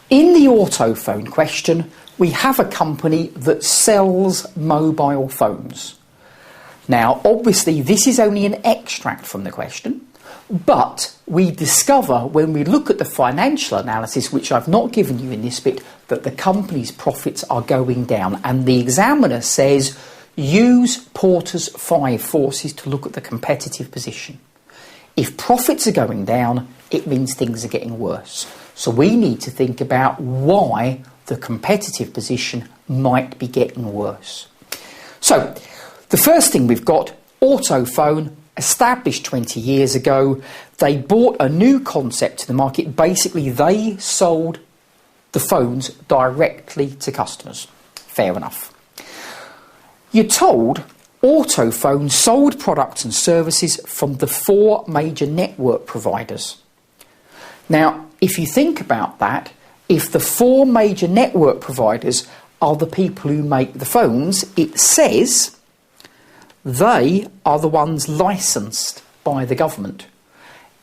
In the autophone question, we have a company that sells mobile phones. Now, obviously, this is only an extract from the question, but we discover when we look at the financial analysis, which I've not given you in this bit, that the company's profits are going down. And the examiner says, use Porter's 5 forces to look at the competitive position. If profits are going down, it means things are getting worse. So we need to think about why the competitive position might be getting worse. So the first thing we've got, autophone, established 20 years ago. They brought a new concept to the market. Basically, they sold the phones directly to customers. Fair enough. You're told autophone sold products and services from the 4 major network providers. Now, if you think about that, if the 4 major network providers are the people who make the phones, it says they are the ones licensed by the government.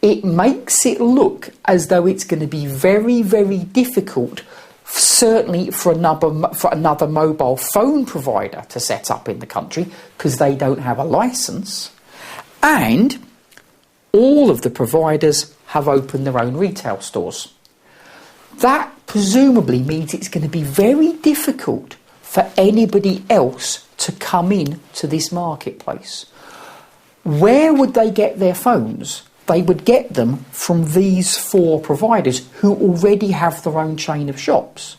It makes it look as though it's going to be very, very difficult, certainly for another mobile phone provider to set up in the country, because they don't have a license, and all of the providers have opened their own retail stores. That presumably means it's going to be very difficult for anybody else to come in to this marketplace. Where would they get their phones? They would get them from these 4 providers who already have their own chain of shops.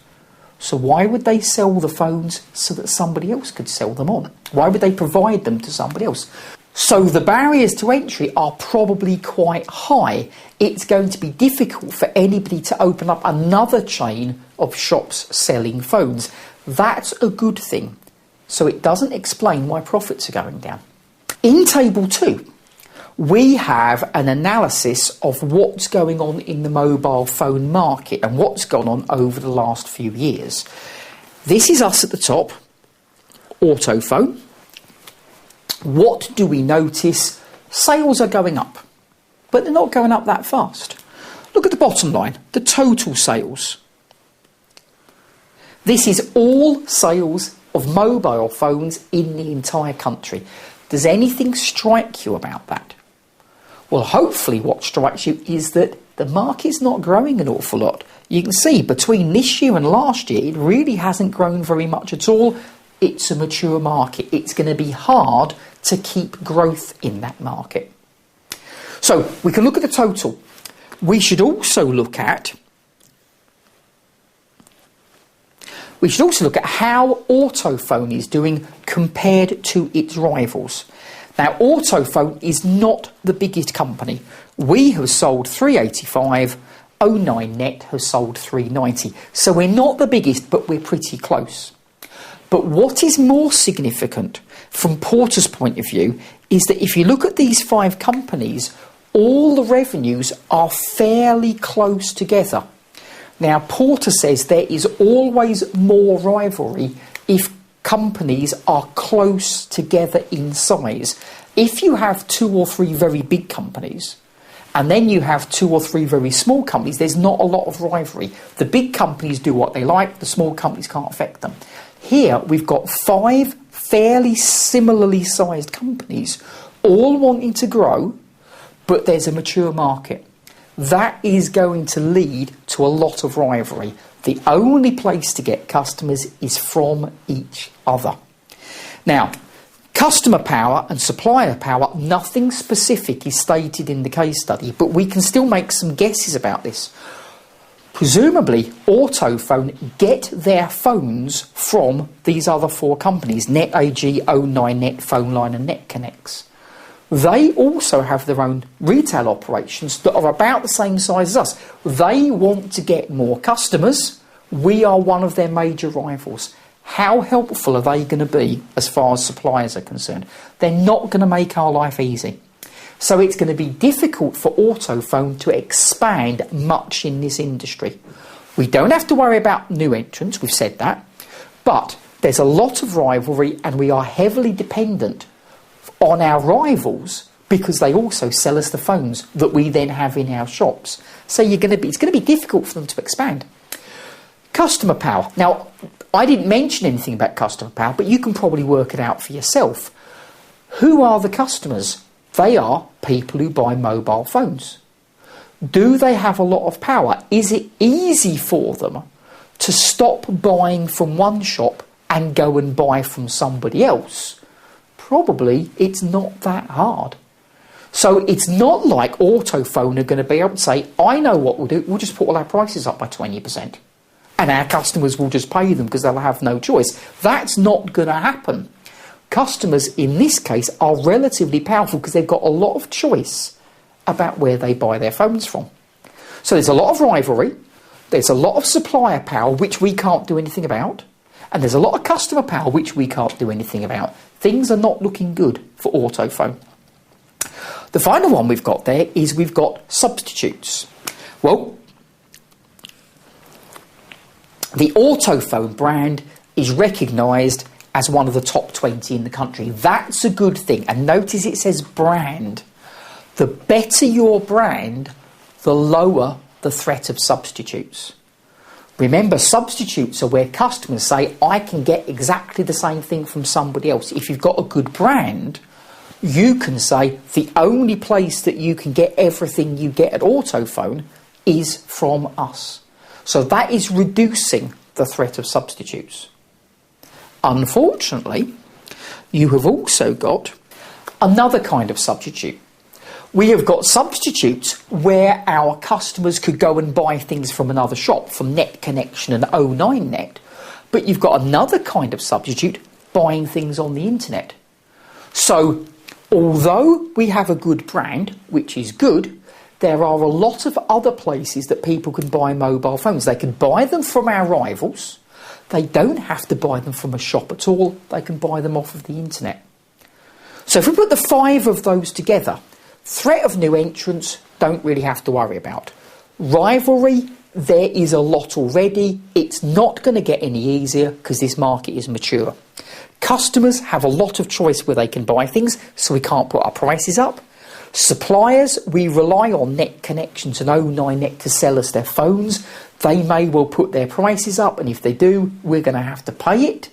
So why would they sell the phones so that somebody else could sell them on? Why would they provide them to somebody else? So the barriers to entry are probably quite high. It's going to be difficult for anybody to open up another chain of shops selling phones. That's a good thing. So it doesn't explain why profits are going down. In Table 2, we have an analysis of what's going on in the mobile phone market and what's gone on over the last few years. This is us at the top, autophone. What do we notice? Sales are going up, but they're not going up that fast. Look at the bottom line, the total sales. This is all sales of mobile phones in the entire country. Does anything strike you about that? Well, hopefully what strikes you is that the market's not growing an awful lot. You can see between this year and last year, it really hasn't grown very much at all. It's a mature market. It's going to be hard to keep growth in that market. So we can look at the total. We should also look at how autophone is doing compared to its rivals. Now, autophone is not the biggest company. We have sold 385, 09net has sold 390. So we're not the biggest, but we're pretty close. But what is more significant from Porter's point of view is that if you look at these 5 companies, all the revenues are fairly close together. Now, Porter says there is always more rivalry if companies are close together in size. If you have 2 or 3 very big companies, and then you have 2 or 3 very small companies, there's not a lot of rivalry. The big companies do what they like, the small companies can't affect them. Here, we've got 5 fairly similarly sized companies, all wanting to grow, but there's a mature market. That is going to lead to a lot of rivalry. The only place to get customers is from each other. Now, customer power and supplier power, nothing specific is stated in the case study, but we can still make some guesses about this. Presumably, autophone get their phones from these other 4 companies, NetAG, 09net, PhoneLine and NetConnects. They also have their own retail operations that are about the same size as us. They want to get more customers. We are one of their major rivals. How helpful are they going to be as far as suppliers are concerned? They're not going to make our life easy. So it's going to be difficult for autophone to expand much in this industry. We don't have to worry about new entrants, we've said that, but there's a lot of rivalry and we are heavily dependent on our rivals because they also sell us the phones that we then have in our shops. So it's going to be difficult for them to expand. Customer power. Now, I didn't mention anything about customer power, but you can probably work it out for yourself. Who are the customers? They are people who buy mobile phones. Do they have a lot of power? Is it easy for them to stop buying from one shop and go and buy from somebody else? Probably it's not that hard. So it's not like Autophone are going to be able to say, I know what we'll do, we'll just put all our prices up by 20%. And our customers will just pay them because they'll have no choice. That's not going to happen. Customers in this case are relatively powerful because they've got a lot of choice about where they buy their phones from. So there's a lot of rivalry, there's a lot of supplier power which we can't do anything about, and there's a lot of customer power which we can't do anything about. Things are not looking good for Autophone. The final one we've got there is we've got substitutes. Well, the Autophone brand is recognised as one of the top 20 in the country. That's a good thing. And notice it says brand. The better your brand, the lower the threat of substitutes. Remember, substitutes are where customers say, I can get exactly the same thing from somebody else. If you've got a good brand, you can say the only place that you can get everything you get at Autophone is from us. So that is reducing the threat of substitutes. Unfortunately, you have also got another kind of substitute. We have got substitutes where our customers could go and buy things from another shop, from Net Connection and 09net. But you've got another kind of substitute, buying things on the internet. So, although we have a good brand, which is good, there are a lot of other places that people can buy mobile phones. They can buy them from our rivals. They don't have to buy them from a shop at all. They can buy them off of the internet. So if we put the 5 of those together, threat of new entrants, don't really have to worry about. Rivalry, there is a lot already. It's not going to get any easier because this market is mature. Customers have a lot of choice where they can buy things, so we can't put our prices up. Suppliers, we rely on Net Connections and 09net to sell us their phones. They may well put their prices up, and if they do, we're going to have to pay it.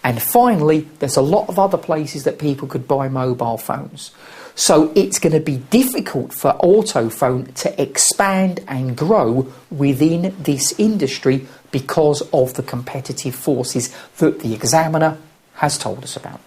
And finally, there's a lot of other places that people could buy mobile phones. So it's going to be difficult for Autophone to expand and grow within this industry because of the competitive forces that the examiner has told us about.